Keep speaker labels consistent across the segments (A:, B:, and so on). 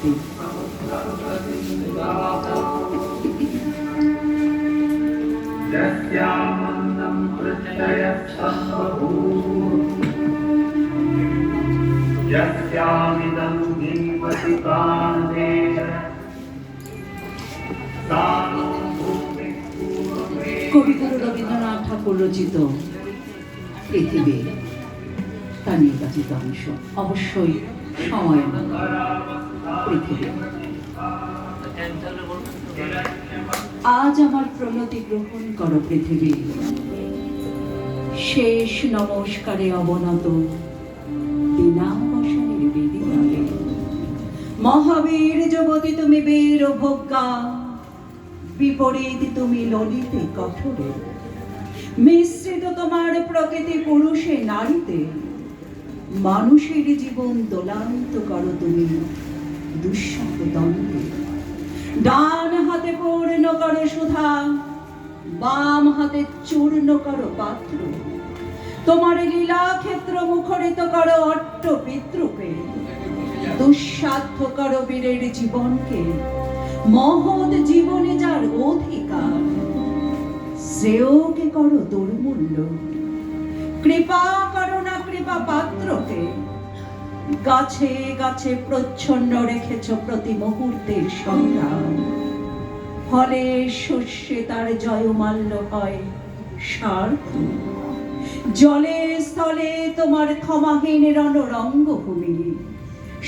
A: সৃষ্টি। কবিগুরু রবীন্দ্রনাথ ঠাকুর রচিত পৃথিবী তার নির্বাচিত অংশ, অবশ্যই সময় পৃথিবী। আজ আমার প্রণতি গ্রহণ করো পৃথিবী, শেষ নমস্কারে অবনত বিনা বসানের বেদিনালে। মহাবীর যুবতী তুমি বীর ভোগ্যা, বিপরীত তুমি ললিতে কঠোরে। মিশ্রিত তোমার প্রকৃতি পুরুষে নারীতে, মানুষের জীবন দোলায়িত করো তুমি দুঃসহ দ্বন্দ্বে। ডান হাতে পূর্ণ করো সুধা, বাম হাতে চূর্ণ করো পাত্র। তোমার লীলা ক্ষেত্র মুখরিত করো অট্ট পিতৃপে। দুঃসাধ্য করো বীরের জীবনকে, মহৎ জীবনে যার অধিকার। শ্রেয়কে করো দুর্মূল্য, কৃপা করো না কৃপা পাত্রকে। গাছে গাছে প্রচ্ছন্ন রেখেছ প্রতি মুহূর্তের সংগ্রাম, ফলে শস্যে তার জয়মাল্য হয় স্বার্থ। জলে স্থলে তোমার ক্ষমাহীন রণরঙ্গভূমি,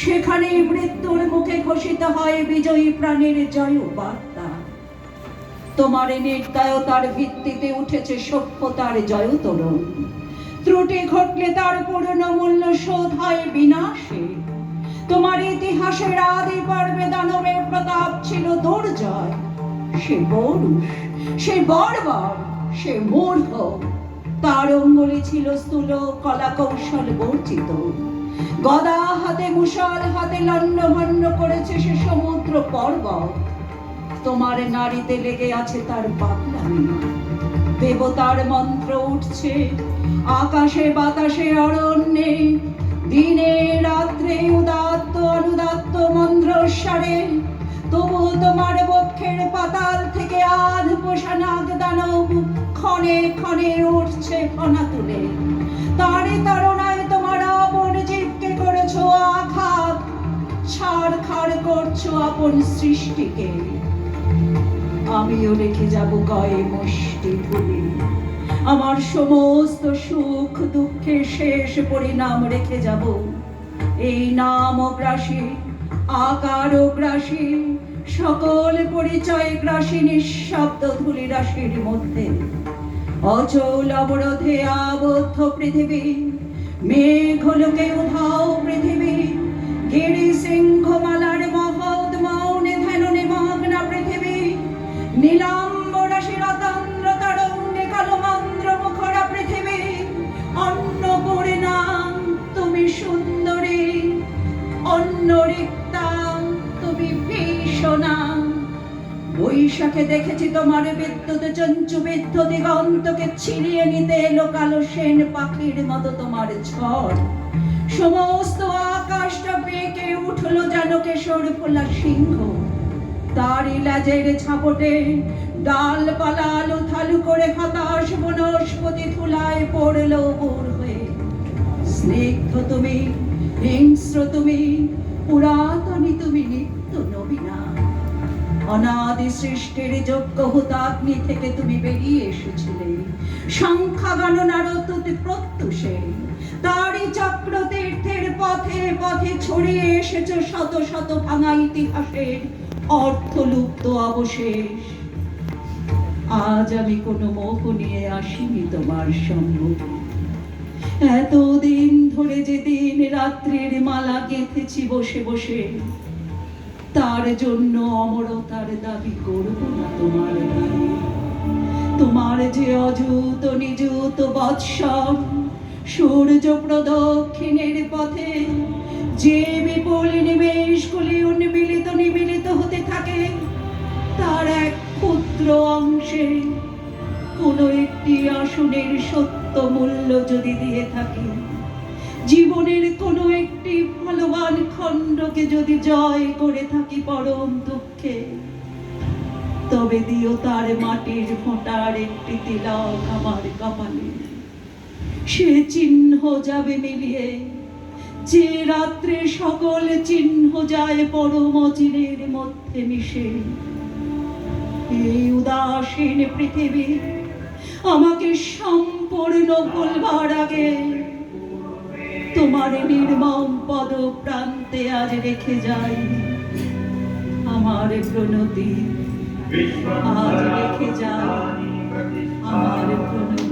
A: সেখানে মৃত্যুর মুখে ঘোষিত হয় বিজয়ী প্রাণের জয় বার্তা। তোমার নির্দয়তার ভিত্তিতে উঠেছে সভ্যতার জয়তরণ, ত্রুটি ঘটলে তার পূর্ণ মূল্য শোধ হয় বিনাশে। তোমার ইতিহাসের আদি পর্বে দানবের প্রতাপ ছিল দুর্জয়, সে বরুষ, সে বর্বর, সে মূর্খ। তার অঙ্গুলি ছিল স্থূল কলা কৌশল বর্জিত। গদা হাতে মুষল হাতে লণ্ডভণ্ড করেছে সে সমুদ্র পর্বত। তোমার নারীতে লেগে আছে তার পাগলামি, দেবতার মন্ত্র উঠছে আকাশে বাতাসে অরণ্যে। দিনে রাত্রে উদাত্ত অনুদাত্ত মন্ত্রস্বরে, তবু তোমার বক্ষের পাতাল থেকে আধ পোষা নাগ দানব ক্ষণে ক্ষণে উঠছে ফনা তুলে। তারে তাড়নায় তোমার আপন জীবকে করেছো আঘাত, ছাড়খাড় করছো আপন সৃষ্টিকে। আমিও রেখে যাব গায়ে মুষ্টি ধুলি, আমার সমস্ত সুখ দুঃখের শেষ পরিণাম রেখে যাব এই নাম গ্রাসী আকার গ্রাসী সকল পরিচয় গ্রাসী নিঃশব্দ ধুলি রাশির মধ্যে। অচল অবরোধে আবদ্ধ পৃথিবী, মেঘলোকে উধাও পৃথিবী, গিরি সিংহমালার মহৎ মৌনে ধ্যানে মগ্না পৃথিবী। নীলাম্ব রাশির অতন্দ্র তরঙ্গে কালো মন্দ্র মুখরা পৃথিবী। অন্নপূর্ণা তুমি সুন্দরী, অন্য রিক্তা তুমি ভীষণা। বৈশাখে দেখেছি তোমার বিদ্যুৎ চঞ্চুবিদ্ধ দিগন্তকে ছিনিয়ে নিতে এলো কালো সেন পাখির মতো তোমার ঝড়। সমস্ত আকাশটা বেঁকে উঠলো যেন কেশর ফোলা সিংহ। তারই লাজের ঝাপটে ডালপালা আলু থালু করে হতাশ বনস্পতি ধুলায় পড়লো বোর হয়ে। স্নিগ্ধ তুমি, হিংস্র তুমি, পুরাতনী তুমি, নিত্য নবীনা। অনাদি সৃষ্টির যোগ্য হুতাগ্নি থেকে তুমি বেরিয়ে এসেছিলে সংখ্যা গণনার অত্যুতি প্রত্যুষে। তারই চক্র তীর্থের পথে পথে ছড়িয়ে এসেছে শত শত ভাঙা ইতিহাসের অর্থলুপ্ত অবশেষ। আজ আমি কোনো মোহ নিয়ে আসিনি তোমার সম্মুখে। এতদিন ধরে যে দিন রাত্রির মালা গেঁথেছি বসে বসে, তার জন্য অমরতার দাবি করব না তোমার গায়ে। তোমার যে অযুত নিযুত বৎসর, সূর্য প্রদক্ষিণের পথে যে বিপুল নিমেষগুলি উন্মিলিত নিমিলিত হতে থাকে, তার এক ক্ষুদ্র অংশে কোনো একটি আসনের সত্য মূল্য যদি দিয়ে থাকি, জীবনের কোনো একটি ফলবান খণ্ডকে যদি জয় করে থাকি পরম দুঃখে, তবে দিও তার মাটির ফোঁটার একটি তিলক আমার কপালে। সে চিহ্ন যাবে মিলিয়ে, যে রাত্রে সকল চিহ্ন যায় পরম অচিরের মধ্যে মিশে। এই উদাসীন পৃথিবী আমাকে সম্পূর্ণ ভুলবার আগে তোমার নির্মম পদ প্রান্তে আজ রেখে যাই আমার প্রণতি, আজ রেখে যাই আমার প্রণতি।